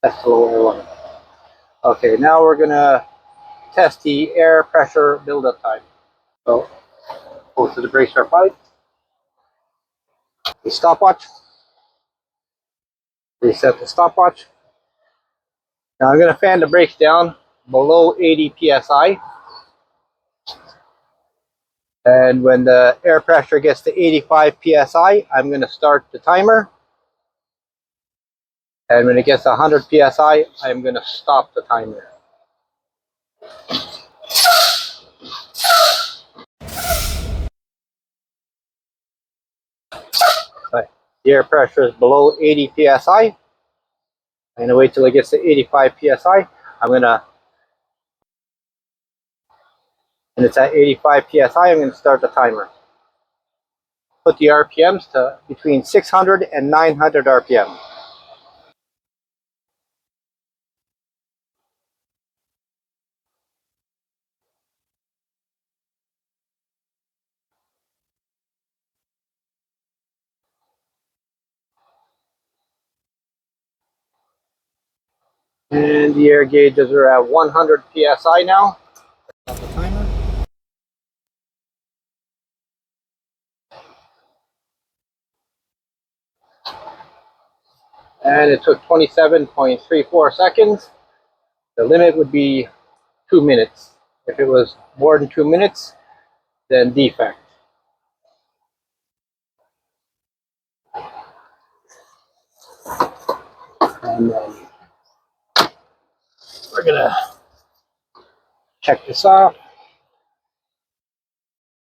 That's the lower one. Okay, now we're gonna test the air pressure buildup time. So go to the brake start pipe, the stopwatch, reset the stopwatch. Now I'm gonna fan the brakes down below 80 psi. And when the air pressure gets to 85 psi, I'm going to start the timer. And when it gets to 100 psi, I'm going to stop the timer. Right. The air pressure is below 80 psi. I'm going to wait till it gets to 85 psi. And it's at 85 psi, I'm going to start the timer. Put the RPMs to between 600 and 900 RPM. And the air gauges are at 100 psi now. Stop the timer. And it took 27.34 seconds. The limit would be 2 minutes. If it was more than 2 minutes, then defect. And then we're gonna check this off.